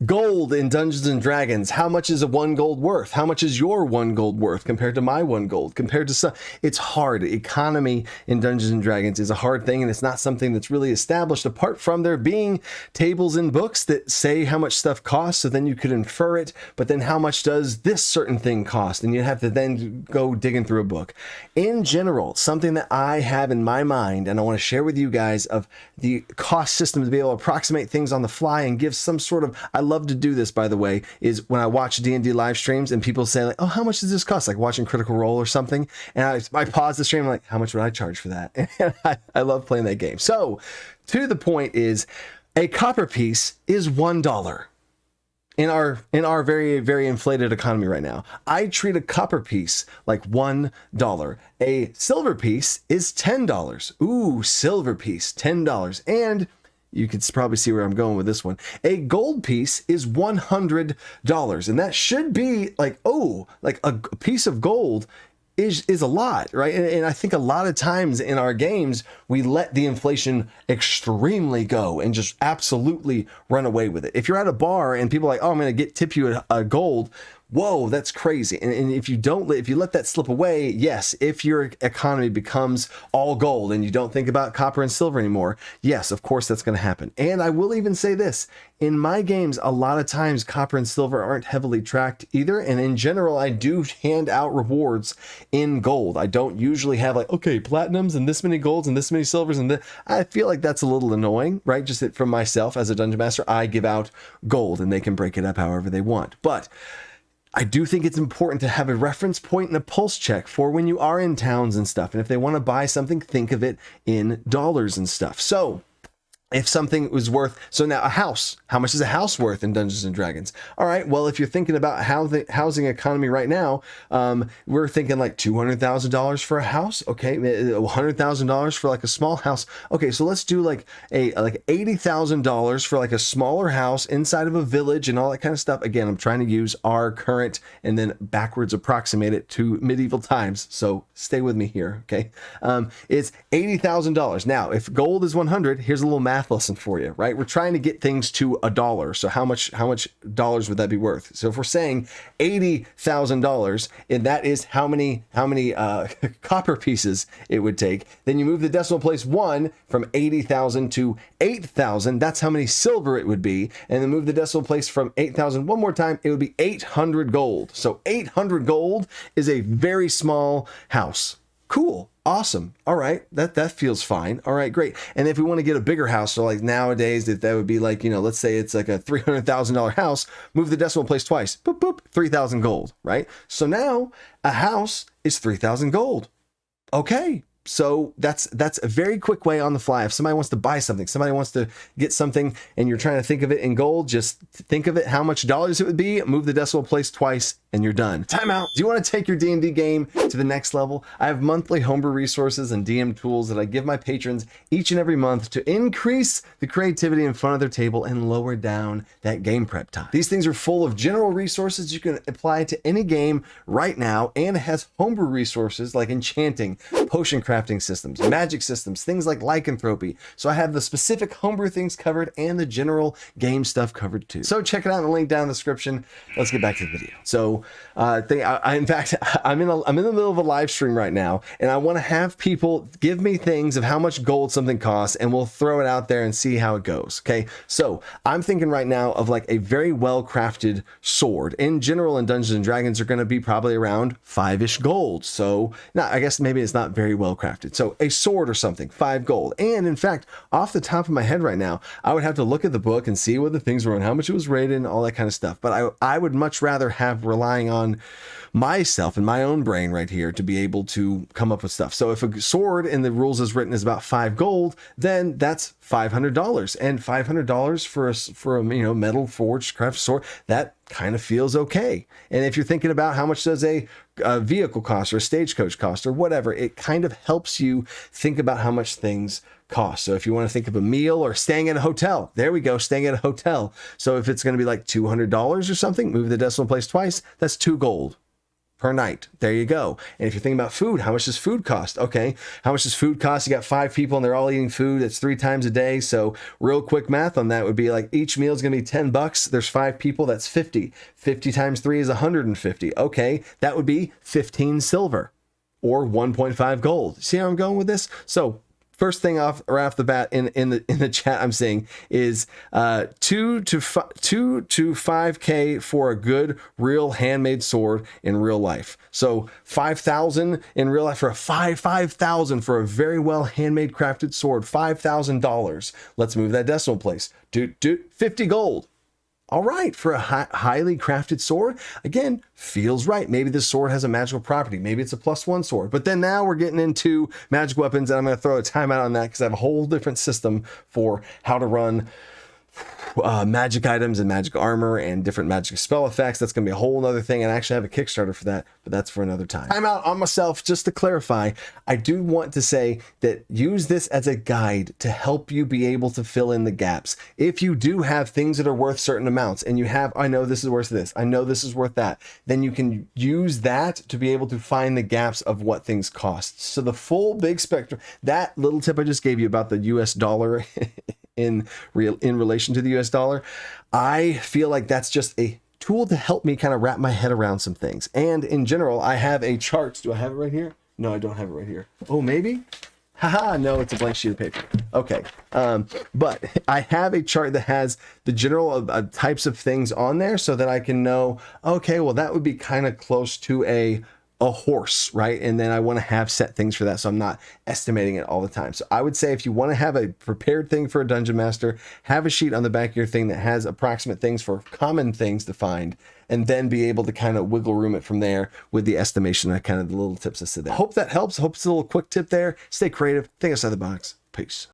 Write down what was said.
Gold in Dungeons and Dragons. How much is a 1 gold worth? How much is your 1 gold worth compared to my 1 gold? Compared to some, it's hard. Economy in Dungeons and Dragons is a hard thing, and it's not something that's really established apart from there being tables in books that say how much stuff costs, so then you could infer it, but then how much does this certain thing cost? And you have to then go digging through a book. In general, something that I have in my mind, and I want to share with you guys, of the cost system to be able to approximate things on the fly and give some sort of, I love to do this, by the way, is when I watch D&D live streams and people say like, oh, how much does this cost? Like watching Critical Role or something. And I pause the stream, I'm like, how much would I charge for that? And I love playing that game. So to the point is, a copper piece is $1 in our very, very inflated economy right now. I treat a copper piece like $1. A silver piece is $10. Ooh, silver piece, $10. And you can probably see where I'm going with this one. A gold piece is $100. And that should be like, oh, like a piece of gold is a lot, right? And I think a lot of times in our games, we let the inflation extremely go and just absolutely run away with it. If you're at a bar and people are like, oh, I'm going to tip you a gold, whoa, that's crazy. And if you let that slip away, yes, if your economy becomes all gold and you don't think about copper and silver anymore, yes, of course that's going to happen. And I will even say this, in my games, a lot of times copper and silver aren't heavily tracked either. And in general, I do hand out rewards in gold. I don't usually have like, okay, platinums and this many golds and this many silvers. And I feel like that's a little annoying, right? Just that from myself as a dungeon master, I give out gold and they can break it up however they want. But I do think it's important to have a reference point and a pulse check for when you are in towns and stuff. And if they want to buy something, think of it in dollars and stuff. So if something was worth, so now a house, how much is a house worth in Dungeons and Dragons? All right, well, if you're thinking about how the housing economy right now, we're thinking like $200,000 for a house. Okay, $100,000 for like a small house. Okay, so let's do like $80,000 for like a smaller house inside of a village and all that kind of stuff. Again, I'm trying to use our current and then backwards approximate it to medieval times. So stay with me here, okay? It's $80,000. Now, if gold is 100, here's a little math lesson for you, right? We're trying to get things to $1. So how much dollars would that be worth? So if we're saying $80,000, and that is how many copper pieces it would take, then you move the decimal place 1 from 80,000 to 8,000. That's how many silver it would be. And then move the decimal place from 8,000 one more time, it would be 800 gold. So 800 gold is a very small house. Cool. Awesome. All right. That feels fine. All right, great. And if we want to get a bigger house, so like nowadays, that would be like, let's say it's like a $300,000 house, move the decimal place twice, boop, boop, 3,000 gold, right? So now a house is 3,000 gold. Okay. So that's a very quick way on the fly. If somebody wants to buy something, somebody wants to get something and you're trying to think of it in gold, just think of it, how much dollars it would be, move the decimal place twice, and you're done. Time out. Do you want to take your D&D game to the next level? I have monthly homebrew resources and DM tools that I give my patrons each and every month to increase the creativity in front of their table and lower down that game prep time. These things are full of general resources you can apply to any game right now, and it has homebrew resources like enchanting, potion crafting systems, magic systems, things like lycanthropy. So I have the specific homebrew things covered and the general game stuff covered too. So check it out in the link down in the description. Let's get back to the video. So in fact, I'm in the middle of a live stream right now, and I want to have people give me things of how much gold something costs, and we'll throw it out there and see how it goes. Okay. So I'm thinking right now of like a very well crafted sword. In general, in Dungeons and Dragons, are going to be probably around 5-ish gold. So now I guess maybe it's not very well crafted. So a sword or something, 5 gold. And in fact, off the top of my head right now, I would have to look at the book and see what the things were and how much it was rated and all that kind of stuff. But I would much rather have relying on myself and my own brain right here to be able to come up with stuff. So if a sword in the rules as written is about 5 gold, then that's $500, and $500 for a metal forged craft sword, that kind of feels okay. And if you're thinking about how much does a vehicle cost or a stagecoach cost or whatever, it kind of helps you think about how much things cost. So if you want to think of a meal or staying at a hotel, there we go, staying at a hotel. So if it's going to be like $200 or something, move the decimal place twice, that's 2 gold. per night. There you go. And if you're thinking about food, how much does food cost? Okay, how much does food cost? You got 5 people and they're all eating food. That's 3 times a day. So real quick math on that would be like each meal is going to be $10. There's 5 people. That's 50. 50 times 3 is 150. Okay, that would be 15 silver or 1.5 gold. See how I'm going with this? So first thing right off the bat in the chat I'm seeing is 2 to 5K for a good real handmade sword in real life. So 5,000 in real life for 5,000 for a very well handmade crafted sword. $5,000. Let's move that decimal place. 50 gold. All right, for a highly crafted sword, again, feels right. Maybe this sword has a magical property. Maybe it's a +1 sword. But then now we're getting into magic weapons, and I'm going to throw a timeout on that because I have a whole different system for how to run magic items and magic armor and different magic spell effects. That's going to be a whole other thing, and I actually have a Kickstarter for that, but that's for another time. I'm out on myself. Just to clarify, I do want to say that use this as a guide to help you be able to fill in the gaps. If you do have things that are worth certain amounts and you have, I know this is worth this, I know this is worth that, then you can use that to be able to find the gaps of what things cost. So the full big spectrum, that little tip I just gave you about the US dollar in relation to the US dollar, I feel like that's just a tool to help me kind of wrap my head around some things. And in general, I have a chart. Do I have it right here? No, I don't have it right here. Oh, maybe? Haha, no, it's a blank sheet of paper. Okay. But I have a chart that has the general types of things on there so that I can know, okay, well, that would be kind of close to a horse, right? And then I want to have set things for that, so I'm not estimating it all the time. So I would say if you want to have a prepared thing for a dungeon master, have a sheet on the back of your thing that has approximate things for common things to find, and then be able to kind of wiggle room it from there with the estimation and kind of the little tips I said there. Hope that helps. Hope it's a little quick tip there. Stay creative, think outside the box. Peace.